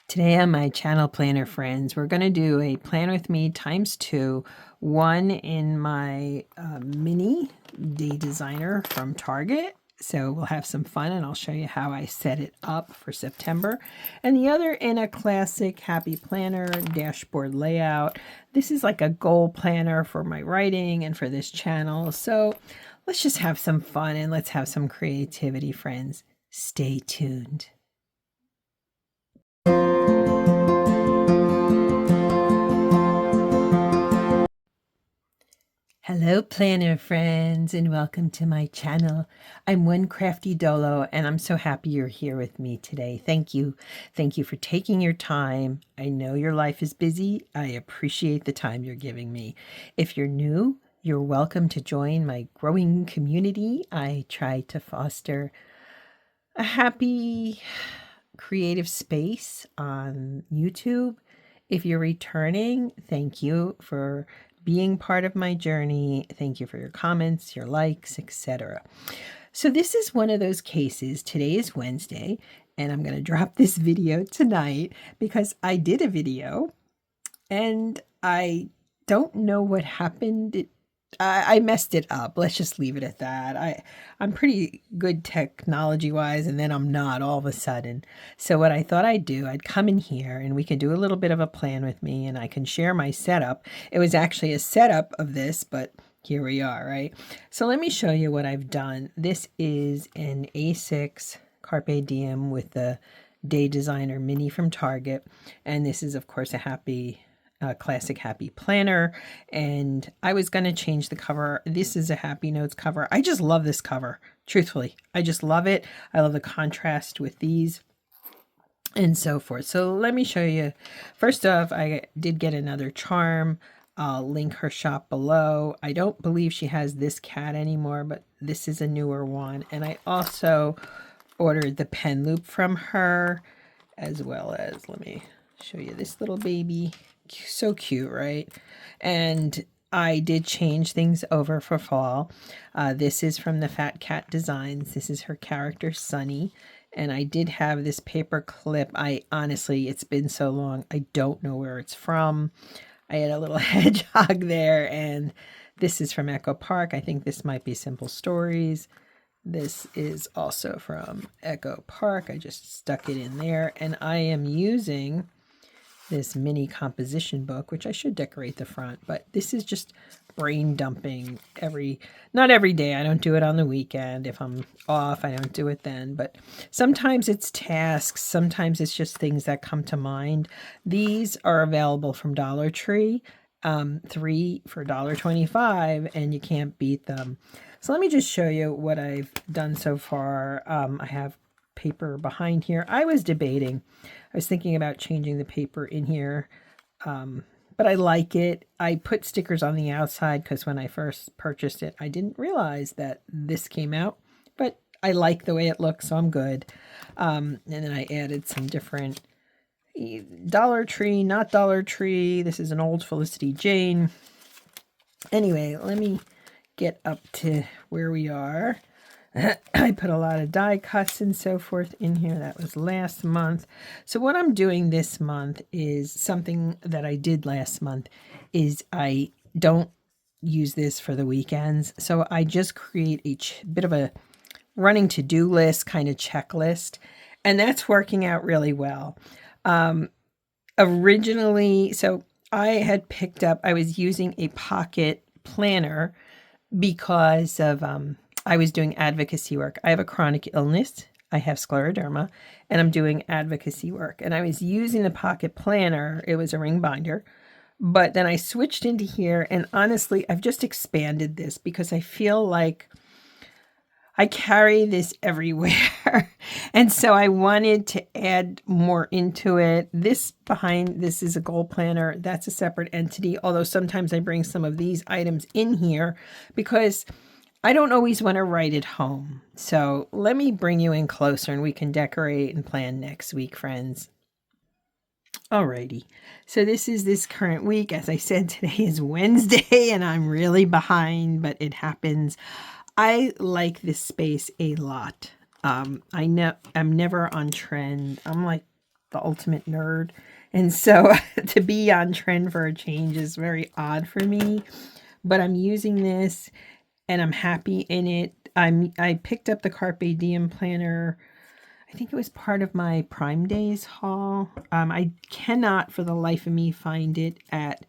Today on my channel planner, friends, we're going to do a plan with me ×2, one in my mini day designer from Target. So we'll have some fun and I'll show you how I set it up for September. And the other in a classic Happy Planner dashboard layout. This is like a goal planner for my writing and for this channel. So let's just have some fun and let's have some creativity, friends. Stay tuned. Hello planner friends and welcome to my channel. I'm One Crafty Dolo and I'm so happy you're here with me today. Thank you. Thank you for taking your time. I know your life is busy. I appreciate the time you're giving me. If you're new, you're welcome to join my growing community. I try to foster a happy, creative space on YouTube. If you're returning, thank you for being part of my journey. Thank you for your comments, your likes, etc. So this is one of those cases. Today is Wednesday, and I'm going to drop this video tonight because I did a video and I don't know what happened. I messed it up. Let's just leave it at that. I'm pretty good technology wise, and then I'm not all of a sudden. So what I thought I'd do, I'd come in here and we could do a little bit of a plan with me and I can share my setup. It was actually a setup of this, but here we are, right? So let me show you what I've done. This is an A6 Carpe Diem with the Day Designer Mini from Target. And this is, of course, a classic Happy Planner, and I was going to change the cover. This is a Happy Notes cover. I just love this cover, truthfully. I just love it. I love the contrast with these and so forth. So let me show you. First off, I did get another charm. I'll link her shop below. I don't believe she has this cat anymore, but this is a newer one. And I also ordered the pen loop from her, as well as, let me show you this little baby. So cute, right? And I did change things over for fall. This is from the Fat Cat Designs. This is her character, Sunny. And I did have this paper clip. I honestly, it's been so long, I don't know where it's from. I had a little hedgehog there, and this is from Echo Park. I think this might be Simple Stories. This is also from Echo Park. I just stuck it in there, and I am using this mini composition book, which I should decorate the front, but this is just brain dumping not every day. I don't do it on the weekend. If I'm off, I don't do it then, but sometimes it's tasks. Sometimes it's just things that come to mind. These are available from Dollar Tree, 3 for $1.25, and you can't beat them. So let me just show you what I've done so far. I have paper behind here. I was debating. I was thinking about changing the paper in here, but I like it. I put stickers on the outside because when I first purchased it, I didn't realize that this came out, but I like the way it looks, so I'm good. And then I added some different Dollar Tree, not Dollar Tree. This is an old Felicity Jane. Anyway, let me get up to where we are. I put a lot of die cuts and so forth in here. That was last month. So what I'm doing this month is something that I did last month is I don't use this for the weekends. So I just create a bit of a running to-do list, kind of checklist. And that's working out really well. Originally, so I had picked up, I was using a pocket planner because of I was doing advocacy work. I have a chronic illness. I have scleroderma, and I'm doing advocacy work. And I was using the pocket planner. It was a ring binder. But then I switched into here, and honestly, I've just expanded this because I feel like I carry this everywhere. And so I wanted to add more into it. This is a goal planner. That's a separate entity, although sometimes I bring some of these items in here because I don't always want to write at home. So let me bring you in closer and we can decorate and plan next week, friends. Alrighty. So this is this current week. As I said, today is Wednesday and I'm really behind, but it happens. I like this space a lot. I know I'm never on trend. I'm like the ultimate nerd. And so to be on trend for a change is very odd for me, but I'm using this and I'm happy in it. I picked up the Carpe Diem planner. I think it was part of my Prime Days haul. I cannot for the life of me find it at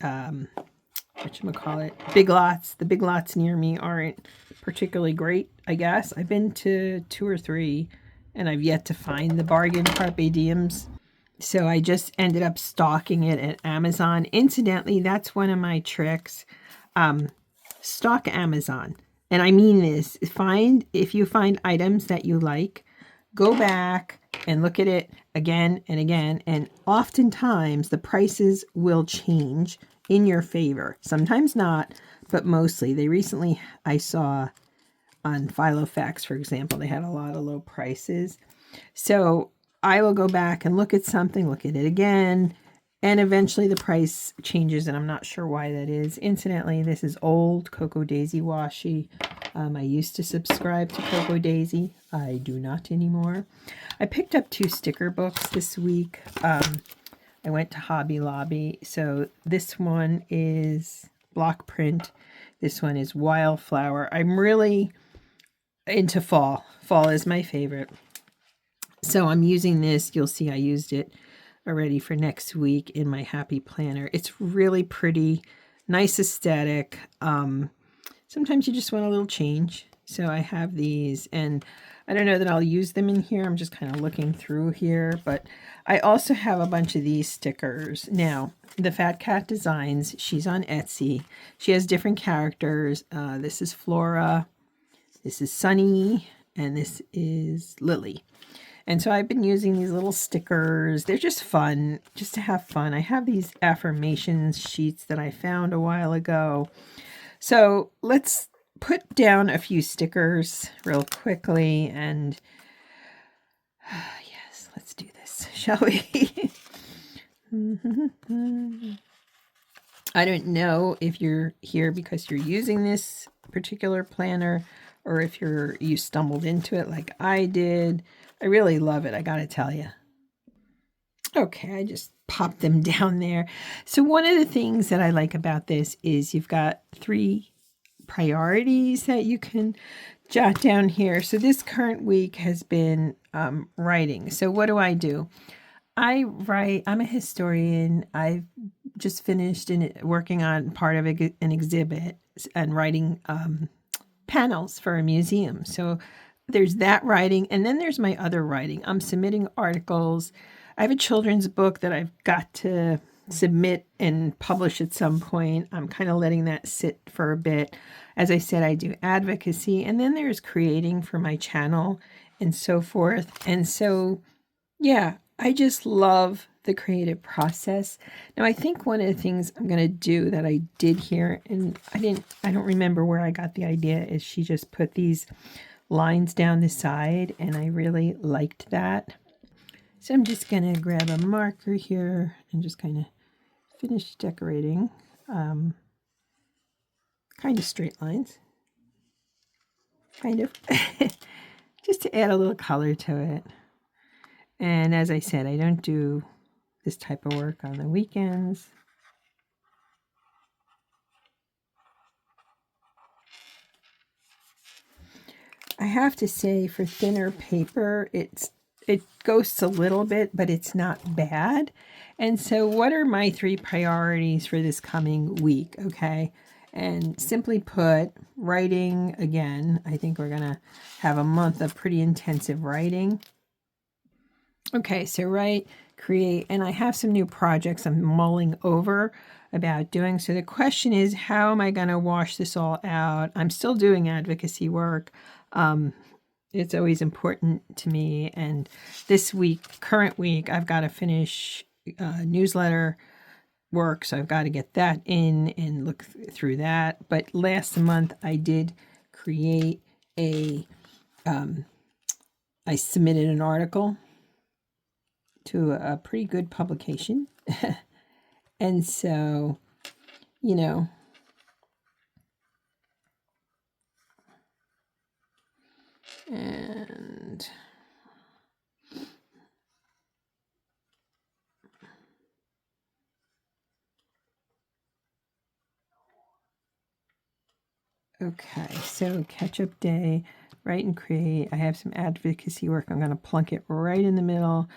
whatchamacallit, Big Lots. The Big Lots near me aren't particularly great, I guess. I've been to 2 or 3 and I've yet to find the bargain Carpe Diems. So I just ended up stalking it at Amazon. Incidentally, that's one of my tricks. Stalk Amazon. And I mean this. If you find items that you like, go back and look at it again and again. And oftentimes the prices will change in your favor. Sometimes not, but mostly. I saw on Filofax, for example, they had a lot of low prices. So I will go back and look at something, look at it again, and eventually the price changes, and I'm not sure why that is. Incidentally, this is old Cocoa Daisy washi. I used to subscribe to Cocoa Daisy. I do not anymore. I picked up 2 sticker books this week. I went to Hobby Lobby. So this one is block print. This one is Wildflower. I'm really into fall. Fall is my favorite. So I'm using this. You'll see I used it already for next week in my Happy Planner. It's really pretty, nice aesthetic. Sometimes you just want a little change. So I have these, and I don't know that I'll use them in here. I'm just kind of looking through here, but I also have a bunch of these stickers. Now, the Fat Cat Designs, she's on Etsy. She has different characters. This is Flora, this is Sunny, and this is Lily. And so I've been using these little stickers. They're just fun, just to have fun. I have these affirmations sheets that I found a while ago. So let's put down a few stickers real quickly. And yes, let's do this, shall we? I don't know if you're here because you're using this particular planner or if you stumbled into it like I did. I really love it, I gotta tell you. Okay, I just popped them down there. So one of the things that I like about this is you've got 3 priorities that you can jot down here. So this current week has been writing. So what do? I write. I'm a historian. I've just finished working on part of an exhibit and writing panels for a museum. So there's that writing, and then there's my other writing. I'm submitting articles. I have a children's book that I've got to submit and publish at some point. I'm kind of letting that sit for a bit. As I said, I do advocacy, and then there's creating for my channel and so forth. And so, yeah, I just love the creative process. Now, I think one of the things I'm going to do that I did here, and I don't remember where I got the idea, is she just put these lines down the side, and I really liked that. So I'm just going to grab a marker here and just kind of finish decorating. Kind of straight lines. Kind of. Just to add a little color to it. And as I said, I don't do this type of work on the weekends. I have to say, for thinner paper, it ghosts a little bit, but it's not bad. And so what are my 3 priorities for this coming week? Okay. And simply put, writing again. I think we're going to have a month of pretty intensive writing. Okay, so write, create, and I have some new projects I'm mulling over about doing. So the question is, how am I going to wash this all out? I'm still doing advocacy work. It's always important to me. And this week, current week, I've got to finish newsletter work. So I've got to get that in and look through that. But last month I did create I submitted an article to a pretty good publication. And so, you know, and Okay, so catch up day, write and create. I have some advocacy work. I'm going to plunk it right in the middle.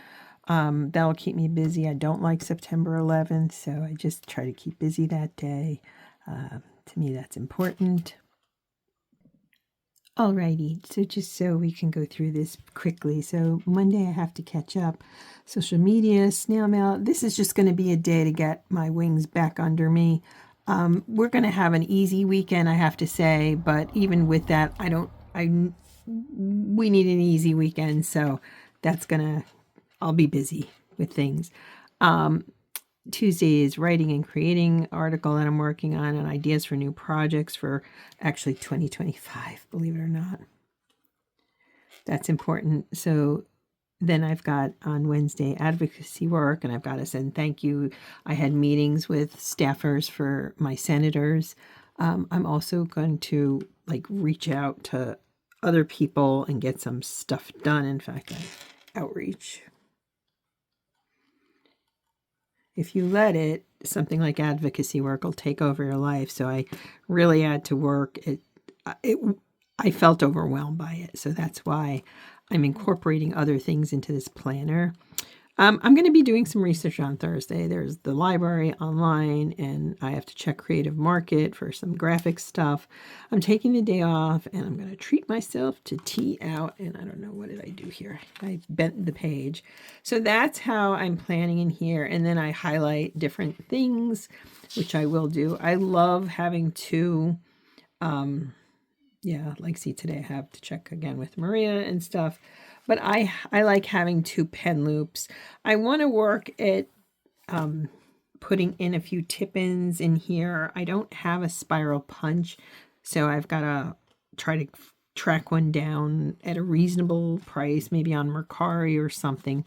That'll keep me busy. I don't like September 11th, so I just try to keep busy that day. To me, that's important. Alrighty, so just so we can go through this quickly. So Monday I have to catch up. Social media, snail mail. This is just going to be a day to get my wings back under me. We're going to have an easy weekend, I have to say, but even with that, we need an easy weekend, so I'll be busy with things. Tuesday is writing and creating article that I'm working on and ideas for new projects for actually 2025, believe it or not. That's important. So then I've got on Wednesday advocacy work, and I've got to send thank you. I had meetings with staffers for my senators. I'm also going to reach out to other people and get some stuff done. In fact, outreach. If you let it, something like advocacy work will take over your life. So I really had to work. I felt overwhelmed by it. So that's why I'm incorporating other things into this planner. I'm going to be doing some research on Thursday. There's the library online, and I have to check Creative Market for some graphic stuff. I'm taking the day off, and I'm going to treat myself to tea out. And I don't know, what did I do here? I bent the page. So that's how I'm planning in here. And then I highlight different things, which I will do. I love having to, see today I have to check again with Maria and stuff. But I like having 2 pen loops. I want to work at putting in a few tip-ins in here. I don't have a spiral punch, so I've got to try to track one down at a reasonable price, maybe on Mercari or something.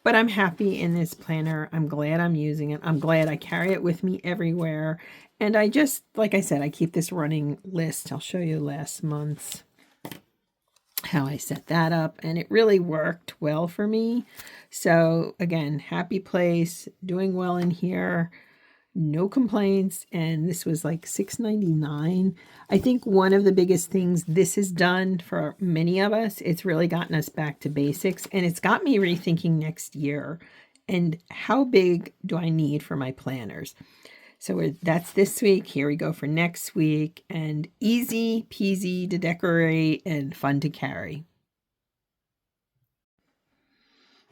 But I'm happy in this planner. I'm glad I'm using it. I'm glad I carry it with me everywhere. And I just, like I said, I keep this running list. I'll show you last month's how I set that up, and it really worked well for me. So again, happy place, doing well in here, no complaints. And this was like $6.99. I think one of the biggest things this has done for many of us, it's really gotten us back to basics, and it's got me rethinking next year and how big do I need for my planners. So that's this week. Here we go for next week. And easy peasy to decorate and fun to carry.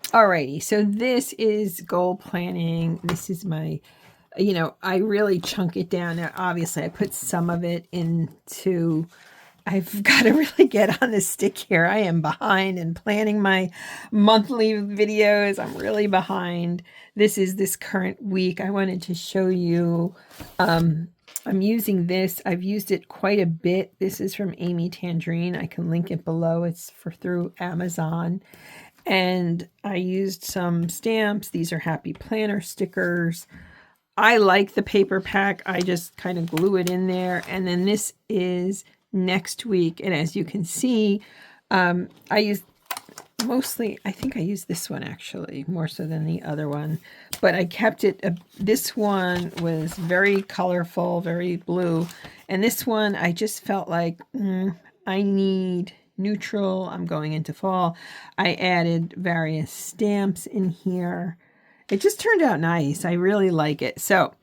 Alrighty, so this is goal planning. This is my, I really chunk it down. Now, obviously, I put some of it into, I've got to really get on the stick here. I am behind in planning my monthly videos. I'm really behind. This is this current week. I wanted to show you, I'm using this. I've used it quite a bit. This is from Amy Tangerine. I can link it below. It's through Amazon. And I used some stamps. These are Happy Planner stickers. I like the paper pack. I just kind of glue it in there. And then this is next week. And as you can see, I used mostly, I think I used this one actually, more so than the other one. But I kept it, this one was very colorful, very blue. And this one, I just felt like, I need neutral. I'm going into fall. I added various stamps in here. It just turned out nice. I really like it. So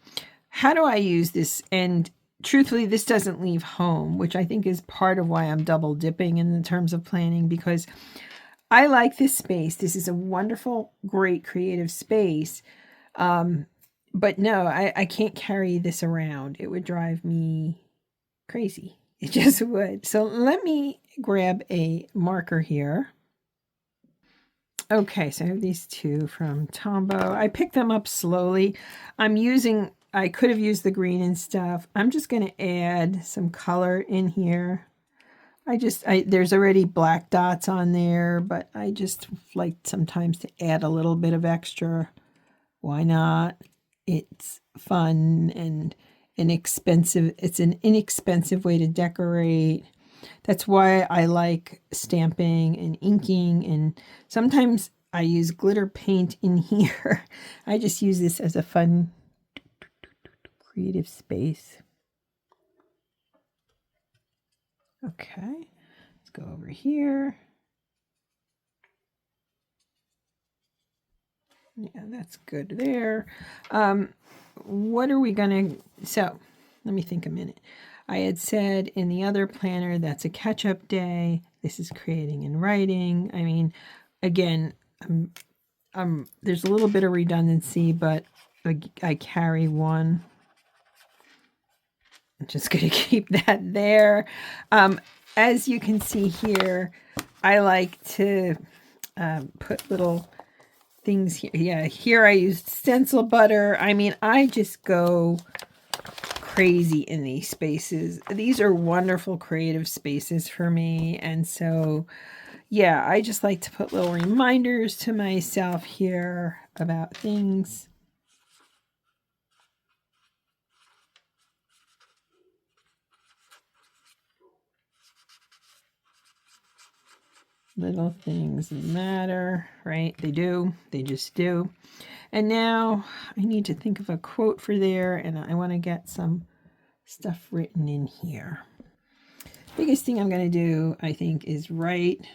how do I use this? And truthfully, this doesn't leave home, which I think is part of why I'm double dipping in the terms of planning, because I like this space. This is a wonderful, great creative space. But no, I can't carry this around. It would drive me crazy. It just would. So let me grab a marker here. Okay, so I have these 2 from Tombow. I picked them up slowly. I could have used the green and stuff. I'm just going to add some color in here. There's already black dots on there, but I just like sometimes to add a little bit of extra. Why not? It's fun and it's an inexpensive way to decorate. That's why I like stamping and inking, and sometimes I use glitter paint in here. I just use this as a fun creative space. Okay, let's go over here. Yeah, that's good there. What are we gonna, so let me think a minute. I had said in the other planner, that's a catch-up day. This is creating and writing. I mean, again, there's a little bit of redundancy, but I carry one. I'm just going to keep that there. As you can see here, I like to put little things here. Yeah, here I used stencil butter. I mean, I just go crazy in these spaces. These are wonderful creative spaces for me. And so, yeah, I just like to put little reminders to myself here about things. Little things matter, right? They do. They just do. And now I need to think of a quote for there, and I want to get some stuff written in here. Biggest thing I'm going to do, I think, is write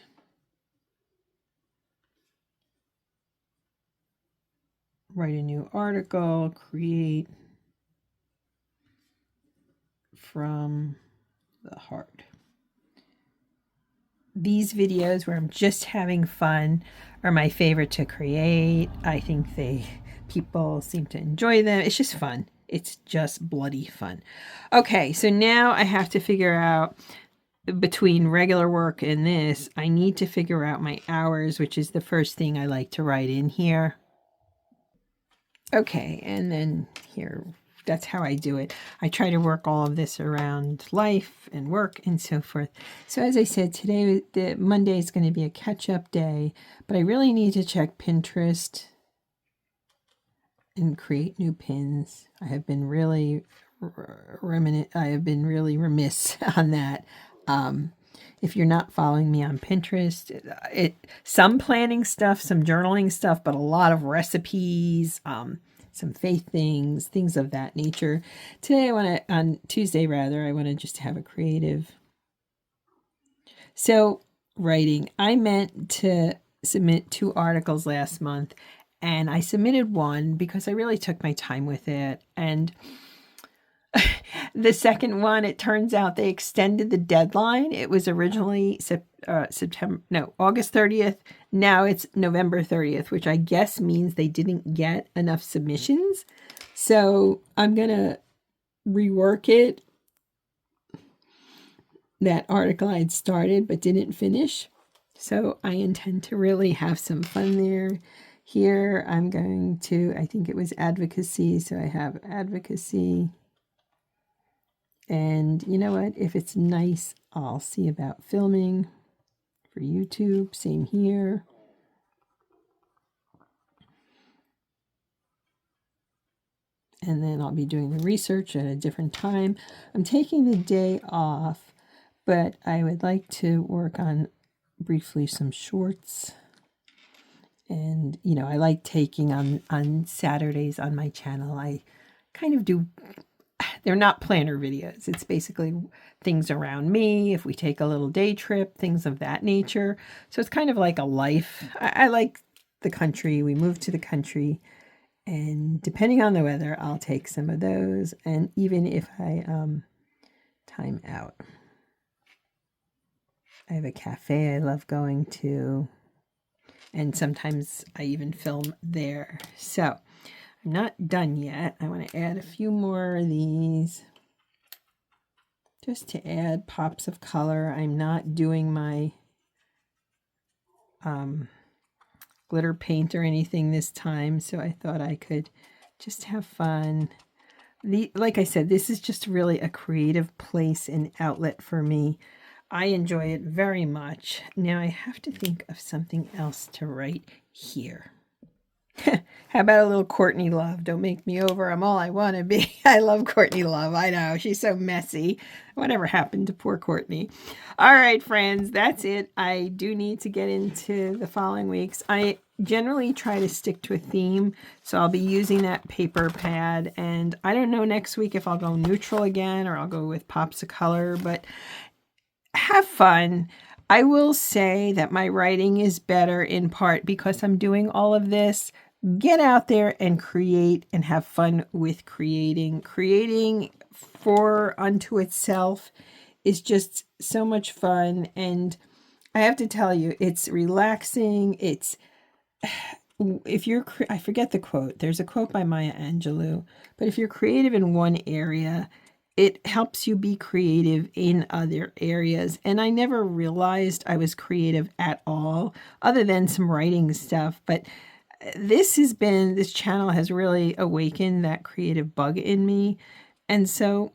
a new article, create from the heart. These videos where I'm just having fun are my favorite to create. I think people seem to enjoy them. It's just fun. It's just bloody fun. Okay, so now I have to figure out, between regular work and this, I need to figure out my hours, which is the first thing I like to write in here. Okay, and then here, that's how I do it. I try to work all of this around life and work and so forth. So as I said, today, Monday is going to be a catch-up day, but I really need to check Pinterest and create new pins. I have been really remiss on that. If you're not following me on Pinterest, some planning stuff, some journaling stuff, but a lot of recipes, some faith things of that nature. Today on Tuesday rather, I want to just have a creative. So writing, I meant to submit 2 articles last month, and I submitted one because I really took my time with it. And the second one, it turns out they extended the deadline. It was originally August 30th. Now it's November 30th, which I guess means they didn't get enough submissions. So I'm going to rework it. That article I'd started but didn't finish. So I intend to really have some fun there. Here I'm going to, I think it was advocacy. So I have advocacy. And you know what? If it's nice, I'll see about filming for YouTube. Same here. And then I'll be doing the research at a different time. I'm taking the day off, but I would like to work on briefly some shorts. And, you know, I like taking on Saturdays on my channel. I kind of do, they're not planner videos. It's basically things around me. If we take a little day trip, things of that nature. So it's kind of like a life. I like the country. We moved to the country. And depending on the weather, I'll take some of those. And even if I time out. I have a cafe I love going to. And sometimes I even film there. So I'm not done yet. I want to add a few more of these. Just to add pops of color. I'm not doing my glitter paint or anything this time. So I thought I could just have fun. Like I said, this is just really a creative place and outlet for me. I enjoy it very much. Now I have to think of something else to write here. How about a little Courtney Love? Don't make me over. I'm all I want to be. I love Courtney Love. I know. She's so messy. Whatever happened to poor Courtney? All right, friends. That's it. I do need to get into the following weeks. I generally try to stick to a theme. So I'll be using that paper pad. And I don't know next week if I'll go neutral again or I'll go with pops of color. But have fun. I will say that my writing is better in part because I'm doing all of this. Get out there and create and have fun with creating. Creating for unto itself is just so much fun. And I have to tell you, it's relaxing. It's, if you're, I forget the quote. There's a quote by Maya Angelou, but if you're creative in one area, it helps you be creative in other areas. And I never realized I was creative at all, other than some writing stuff. But this channel has really awakened that creative bug in me. And so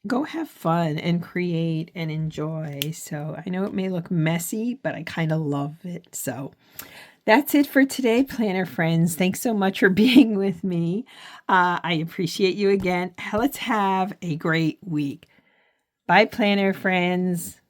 go have fun and create and enjoy. So I know it may look messy, but I kind of love it. So that's it for today, planner friends. Thanks so much for being with me. I appreciate you again. Let's have a great week. Bye, planner friends.